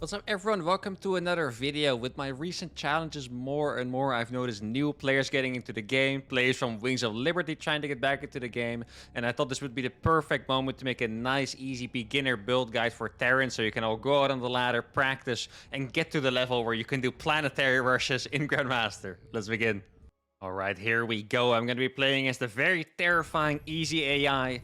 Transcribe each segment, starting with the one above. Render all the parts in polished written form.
What's up everyone, welcome to another video. With my recent challenges more and more, I've noticed new players getting into the game, players from Wings of Liberty trying to get back into the game, and I thought this would be the perfect moment to make a nice, easy beginner build guide for Terran, so you can all go out on the ladder, practice, and get to the level where you can do planetary rushes in Grandmaster. Let's begin. Alright, here we go. I'm going to be playing as the very terrifying easy AI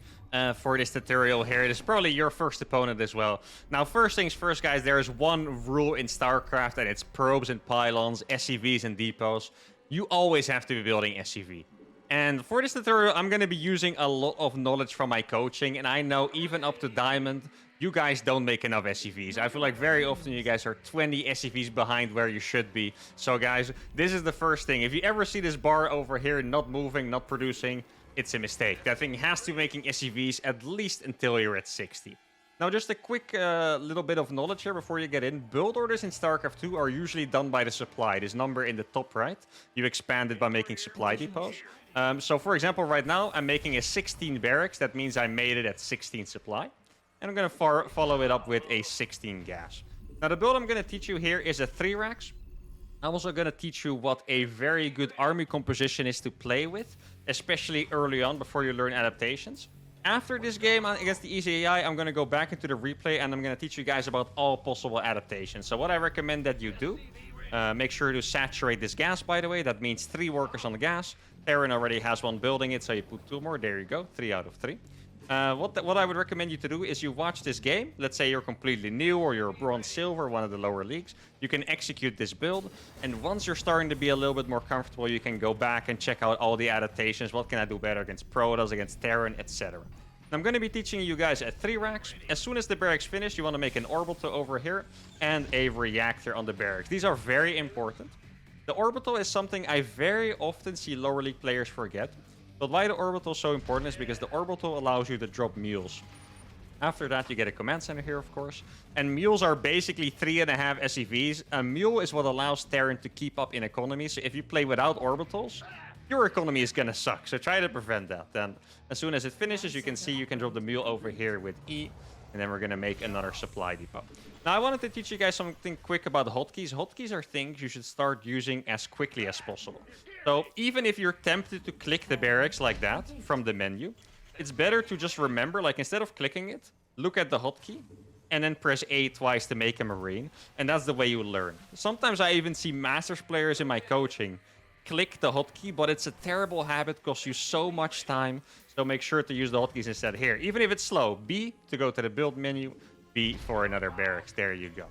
for this tutorial here. This is probably your first opponent as well. Now, first things first, guys, there is one rule in StarCraft, and it's probes and pylons, SCVs and depots. You always have to be building SCV. And for this tutorial, I'm going to be using a lot of knowledge from my coaching, and I know even up to Diamond, you guys don't make enough SCVs. I feel like very often you guys are 20 SCVs behind where you should be. So guys, this is the first thing. If you ever see this bar over here not moving, not producing, it's a mistake. That thing has to be making SCVs at least until you're at 60. Now, just a quick little bit of knowledge here before you get in. Build orders in StarCraft 2 are usually done by the supply. This number in the top right, you expand it by making supply depots. So for example, right now, I'm making a 16 barracks. That means I made it at 16 supply. And I'm going to follow it up with a 16 gas. Now, the build I'm going to teach you here is a 3 racks. I'm also going to teach you what a very good army composition is to play with, especially early on before you learn adaptations. After this game against the easy AI, I'm going to go back into the replay and I'm going to teach you guys about all possible adaptations. So what I recommend that you do, make sure to saturate this gas, by the way. That means 3 workers on the gas. Terran already has 1 building it, so you put 2 more. There you go, 3 out of 3. What I would recommend you to do is you watch this game. Let's say you're completely new or you're bronze silver, one of the lower leagues. You can execute this build. And once you're starting to be a little bit more comfortable, you can go back and check out all the adaptations. What can I do better against Protoss, against Terran, etc. I'm going to be teaching you guys at 3 racks. As soon as the barracks finish, you want to make an orbital over here and a reactor on the barracks. These are very important. The orbital is something I very often see lower league players forget. But why the orbital is so important is because the orbital allows you to drop mules. After that, you get a command center here, of course. And mules are basically 3.5 SCVs. A mule is what allows Terran to keep up in economy. So if you play without orbitals, your economy is going to suck. So try to prevent that. Then as soon as it finishes, you can see you can drop the mule over here with E. And then we're going to make another supply depot. Now, I wanted to teach you guys something quick about hotkeys. Hotkeys are things you should start using as quickly as possible. So even if you're tempted to click the barracks like that from the menu, it's better to just remember, like instead of clicking it, look at the hotkey and then press A twice to make a marine. And that's the way you learn. Sometimes I even see Masters players in my coaching click the hotkey, but it's a terrible habit, costs you so much time. So make sure to use the hotkeys instead here. Even if it's slow, B to go to the build menu, B for another barracks. There you go.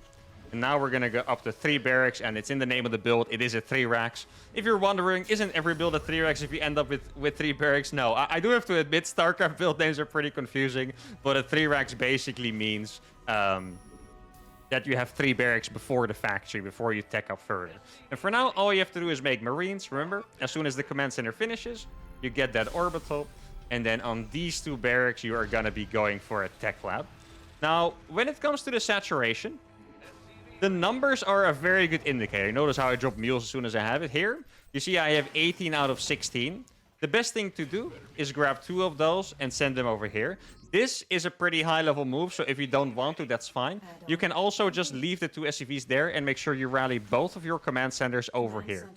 And now we're going to go up to 3 barracks, and it's in the name of the build. It is a 3 racks. If you're wondering, isn't every build a 3 racks if you end up with 3 barracks? No, I do have to admit, StarCraft build names are pretty confusing, but a 3 racks basically means that you have 3 barracks before the factory, before you tech up further. And for now, all you have to do is make Marines. Remember, as soon as the command center finishes, you get that orbital. And then on these 2 barracks, you are going to be going for a tech lab. Now, when it comes to the saturation, the numbers are a very good indicator. Notice how I drop mules as soon as I have it. Here, you see I have 18 out of 16. The best thing to do is grab 2 of those and send them over here. This is a pretty high-level move, so if you don't want to, that's fine. You can also just leave the 2 SCVs there and make sure you rally both of your command centers over here.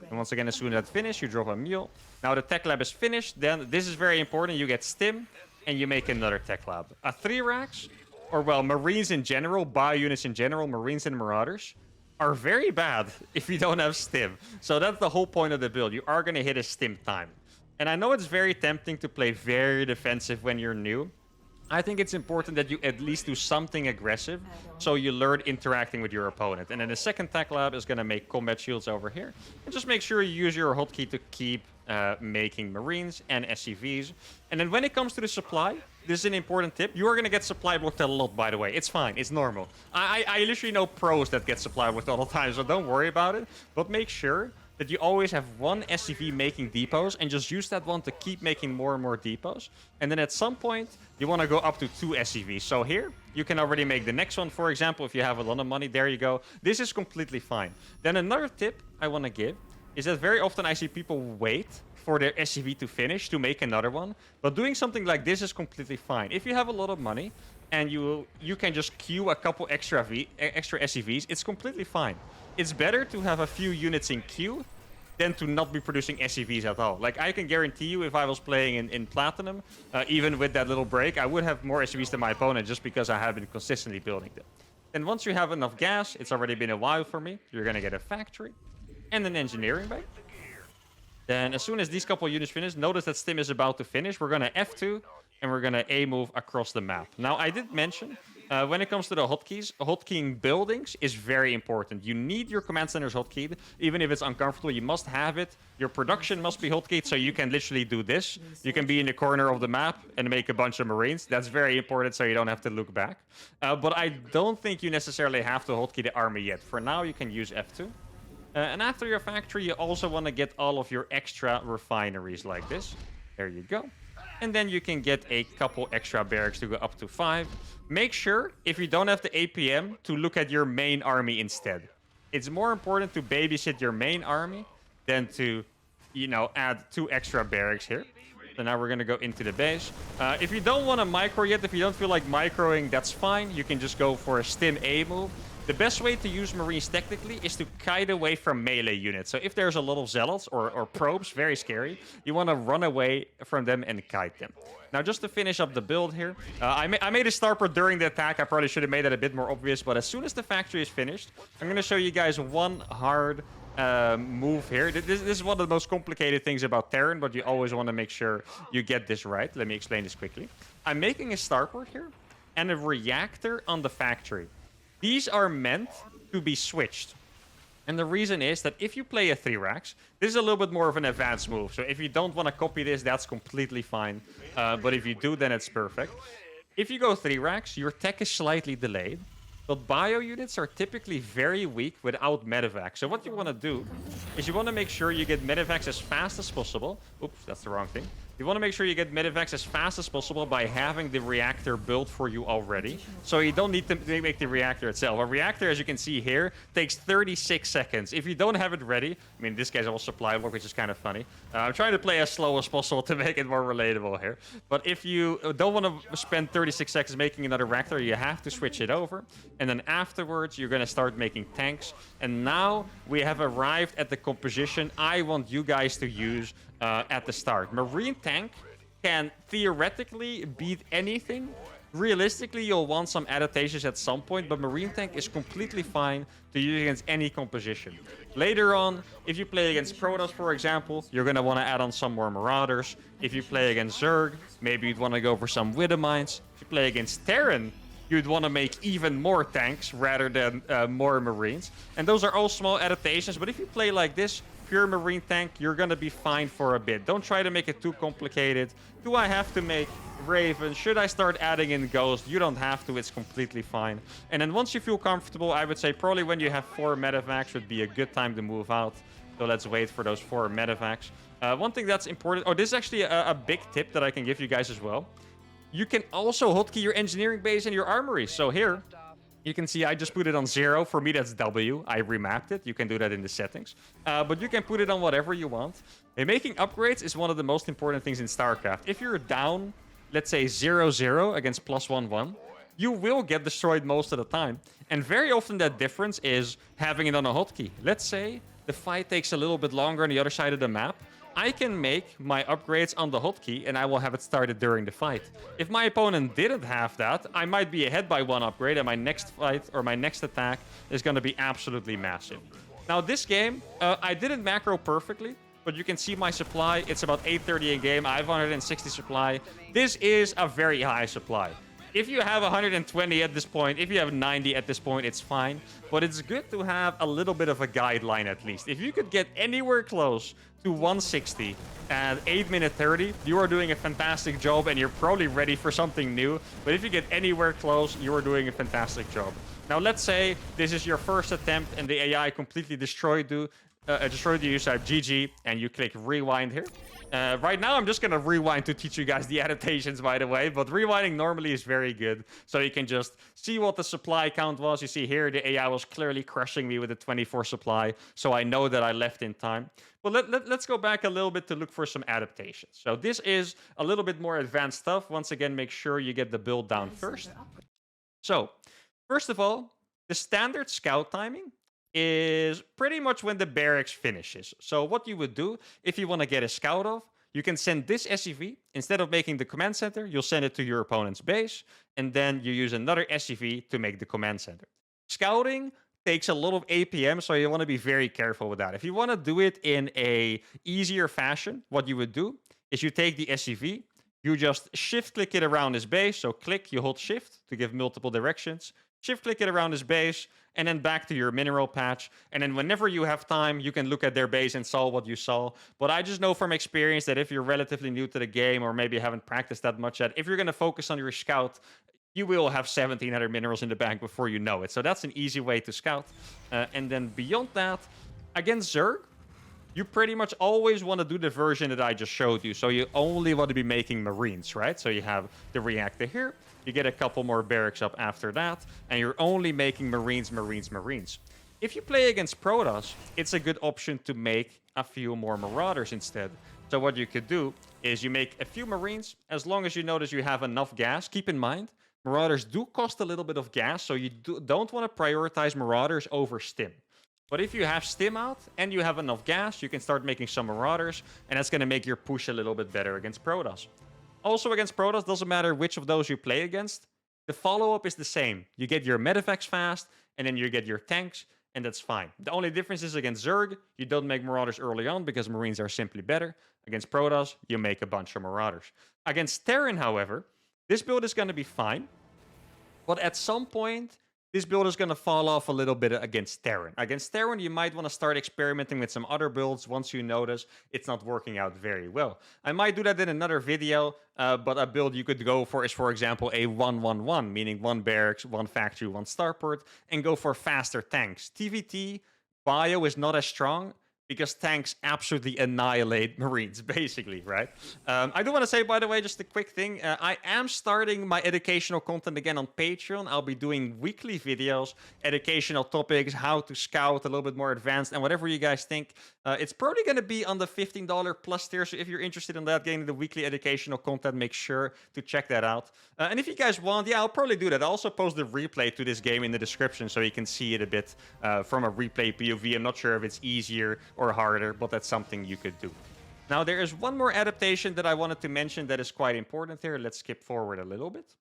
And once again, as soon as that's finished, you drop a mule. Now the tech lab is finished. Then this is very important. You get stim, and you make another tech lab. A 3 racks, or well, Marines in general, bio units in general, Marines and Marauders, are very bad if you don't have stim. So that's the whole point of the build. You are going to hit a stim time. And I know it's very tempting to play very defensive when you're new. I think it's important that you at least do something aggressive so you learn interacting with your opponent. And then the second tech lab is going to make combat shields over here. And just make sure you use your hotkey to keep making Marines and SCVs. And then when it comes to the supply, this is an important tip. You are going to get supply blocked a lot, by the way. It's fine. It's normal. I literally know pros that get supply blocked all the time, so don't worry about it. But make sure that you always have 1 SCV making depots and just use that one to keep making more and more depots. And then at some point, you want to go up to 2 SCVs. So here, you can already make the next one, for example, if you have a lot of money. There you go. This is completely fine. Then another tip I want to give is that very often I see people wait for their SCV to finish to make another one. But doing something like this is completely fine. If you have a lot of money, and you can just queue a couple extra SCVs. It's completely fine. It's better to have a few units in queue than to not be producing SCVs at all. Like, I can guarantee you, if I was playing in Platinum, even with that little break, I would have more SCVs than my opponent just because I have been consistently building them. And once you have enough gas, it's already been a while for me, you're gonna get a factory and an engineering bay. Then as soon as these couple units finish, notice that Stim is about to finish. We're gonna F2 and we're gonna A move across the map. Now, I did mention, when it comes to the hotkeys, hotkeying buildings is very important. You need your command centers hotkeyed, even if it's uncomfortable. You must have it. Your production must be hotkeyed, so you can literally do this. You can be in the corner of the map and make a bunch of Marines. That's very important, so you don't have to look back. But I don't think you necessarily have to hotkey the army yet. For now, you can use F2. And after your factory, you also want to get all of your extra refineries like this. There you go. And then you can get a couple extra barracks to go up to 5. Make sure, if you don't have the APM, to look at your main army instead. It's more important to babysit your main army than to, add 2 extra barracks here. So now we're going to go into the base. If you don't want to micro yet, if you don't feel like microing, that's fine. You can just go for a Stim A move. The best way to use Marines technically is to kite away from melee units. So if there's a lot of zealots or probes, very scary, you want to run away from them and kite them. Now, just to finish up the build here, I made a starport during the attack. I probably should have made that a bit more obvious, but as soon as the factory is finished, I'm going to show you guys one hard move here. This is one of the most complicated things about Terran, but you always want to make sure you get this right. Let me explain this quickly. I'm making a starport here and a reactor on the factory. These are meant to be switched. And the reason is that if you play a 3-racks, this is a little bit more of an advanced move. So if you don't want to copy this, that's completely fine. But if you do, then it's perfect. If you go 3-racks, your tech is slightly delayed. But bio units are typically very weak without medevac. So what you want to do is you want to make sure you get medevacs as fast as possible. Oops, that's the wrong thing. You want to make sure you get medevacs as fast as possible by having the reactor built for you already. So you don't need to make the reactor itself. A reactor, as you can see here, takes 36 seconds. If you don't have it ready, I mean, this guy's all supply block, which is kind of funny. I'm trying to play as slow as possible to make it more relatable here. But if you don't want to spend 36 seconds making another reactor, you have to switch it over. And then afterwards, you're going to start making tanks. And now we have arrived at the composition I want you guys to use at the start. Marine tank can theoretically beat anything. Realistically, you'll want some adaptations at some point, but Marine tank is completely fine to use against any composition. Later on, if you play against Protoss, for example, you're going to want to add on some more Marauders. If you play against Zerg, maybe you'd want to go for some Widow Mines. If you play against Terran, you'd want to make even more tanks rather than more Marines. And those are all small adaptations, but if you play like this, pure Marine tank, you're going to be fine for a bit. Don't try to make it too complicated. Do I have to make Raven? Should I start adding in Ghost? You don't have to. It's completely fine. And then once you feel comfortable, I would say probably when you have 4 medevacs would be a good time to move out. So let's wait for those 4 medevacs. One thing that's important... Oh, this is actually a big tip that I can give you guys as well. You can also hotkey your engineering base and your armory. So here, you can see I just put it on 0. For me, that's W. I remapped it. You can do that in the settings. But you can put it on whatever you want. And making upgrades is one of the most important things in StarCraft. If you're down, let's say 0-0 against +1-1, you will get destroyed most of the time. And very often that difference is having it on a hotkey. Let's say the fight takes a little bit longer on the other side of the map. I can make my upgrades on the hotkey and I will have it started during the fight. If my opponent didn't have that, I might be ahead by 1 upgrade and my next fight or my next attack is going to be absolutely massive. Now this game, I didn't macro perfectly, but you can see my supply. It's about 830 in game. I have 160 supply. This is a very high supply. If you have 120 at this point, if you have 90 at this point, it's fine. But it's good to have a little bit of a guideline at least. If you could get anywhere close to 160 at 8 minute 30, you are doing a fantastic job and you're probably ready for something new. But if you get anywhere close, you are doing a fantastic job. Now, let's say this is your first attempt and the AI completely destroyed you. I just showed you type GG and you click rewind here. Right now, I'm just going to rewind to teach you guys the adaptations, by the way. But rewinding normally is very good. So you can just see what the supply count was. You see here, the AI was clearly crushing me with a 24 supply. So I know that I left in time. But let's go back a little bit to look for some adaptations. So this is a little bit more advanced stuff. Once again, make sure you get the build down first. So, first of all, the standard scout timing is pretty much when the barracks finishes. So what you would do, if you want to get a scout off, you can send this SCV. Instead of making the command center, you'll send it to your opponent's base, and then you use another SCV to make the command center. Scouting takes a lot of APM, so you want to be very careful with that. If you want to do it in a easier fashion, what you would do is you take the SCV, you just shift click it around his base. So click, you hold shift to give multiple directions. Shift click it around his base, and then back to your mineral patch. And then whenever you have time, you can look at their base and saw what you saw. But I just know from experience that if you're relatively new to the game, or maybe haven't practiced that much yet, if you're going to focus on your scout, you will have 1700 minerals in the bank before you know it. So that's an easy way to scout. And then beyond that, against Zerg, you pretty much always want to do the version that I just showed you. So you only want to be making Marines, right? So you have the reactor here. You get a couple more barracks up after that. And you're only making Marines, Marines, Marines. If you play against Protoss, it's a good option to make a few more Marauders instead. So what you could do is you make a few Marines, as long as you notice you have enough gas. Keep in mind, Marauders do cost a little bit of gas, so you don't want to prioritize Marauders over Stim. But if you have Stim out and you have enough gas, you can start making some Marauders, and that's going to make your push a little bit better against Protoss. Also against Protoss, doesn't matter which of those you play against, the follow-up is the same. You get your medevacs fast, and then you get your tanks, and that's fine. The only difference is against Zerg, you don't make Marauders early on because Marines are simply better. Against Protoss, you make a bunch of Marauders. Against Terran, however, this build is going to be fine, but at some point, this build is going to fall off a little bit against Terran. Against Terran, you might want to start experimenting with some other builds once you notice it's not working out very well. I might do that in another video, but a build you could go for is, for example, a 1-1-1, meaning one barracks, one factory, one starport, and go for faster tanks. TVT bio is not as strong, because tanks absolutely annihilate Marines, basically, right? I do want to say, by the way, just a quick thing. I am starting my educational content again on Patreon. I'll be doing weekly videos, educational topics, how to scout, a little bit more advanced, and whatever you guys think. It's probably going to be on the $15 plus tier, so if you're interested in that, getting the weekly educational content, make sure to check that out. And if you guys want, yeah, I'll probably do that. I'll also post the replay to this game in the description, so you can see it a bit from a replay POV. I'm not sure if it's easier or harder, but that's something you could do. Now, there is one more adaptation that I wanted to mention that is quite important here. Let's skip forward a little bit.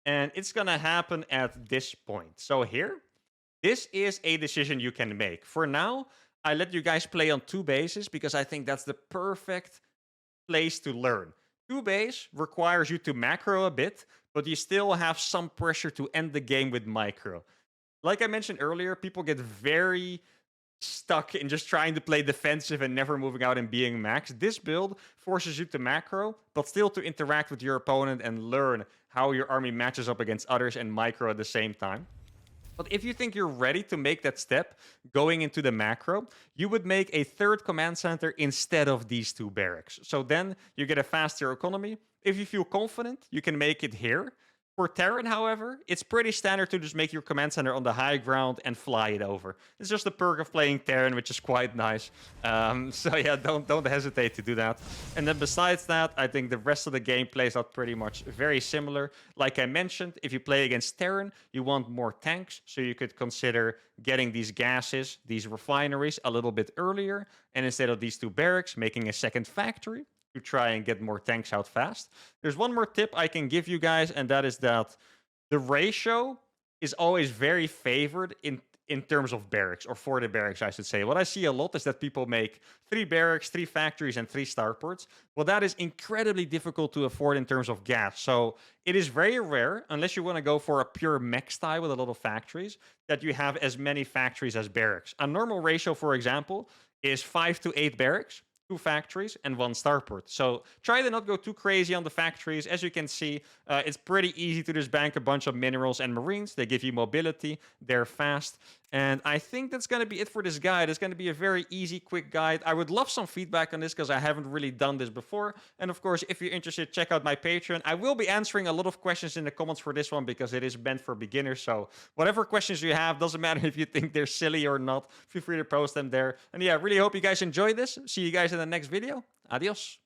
And it's going to happen at this point. So here, this is a decision you can make. For now, I let you guys play on 2 bases because I think that's the perfect place to learn. 2 base requires you to macro a bit, but you still have some pressure to end the game with micro. Like I mentioned earlier, people get very stuck in just trying to play defensive and never moving out and being max. This build forces you to macro, but still to interact with your opponent and learn how your army matches up against others and micro at the same time. But if you think you're ready to make that step going into the macro, you would make a 3rd command center instead of these 2 barracks. So then you get a faster economy. If you feel confident, you can make it here. For Terran, however, it's pretty standard to just make your command center on the high ground and fly it over. It's just a perk of playing Terran, which is quite nice. So yeah, don't hesitate to do that. And then besides that, I think the rest of the game plays out pretty much very similar. Like I mentioned, if you play against Terran, you want more tanks, so you could consider getting these gases, these refineries, a little bit earlier. And instead of these 2 barracks, making a 2nd factory to try and get more tanks out fast. There's one more tip I can give you guys, and that is that the ratio is always very favored in terms of barracks, or for the barracks, I should say. What I see a lot is that people make 3 barracks, 3 factories, and 3 starports. Well, that is incredibly difficult to afford in terms of gas. So it is very rare, unless you want to go for a pure mech style with a lot of factories, that you have as many factories as barracks. A normal ratio, for example, is 5 to 8 barracks, 2 factories, and 1 starport. So try to not go too crazy on the factories. As you can see, it's pretty easy to just bank a bunch of minerals and marines. They give you mobility, they're fast, And I think that's going to be it for this guide. It's going to be a very easy, quick guide. I would love some feedback on this because I haven't really done this before. And of course, if you're interested, check out my Patreon. I will be answering a lot of questions in the comments for this one because it is meant for beginners. So whatever questions you have, doesn't matter if you think they're silly or not, feel free to post them there. And yeah, really hope you guys enjoyed this. See you guys in the next video. Adios.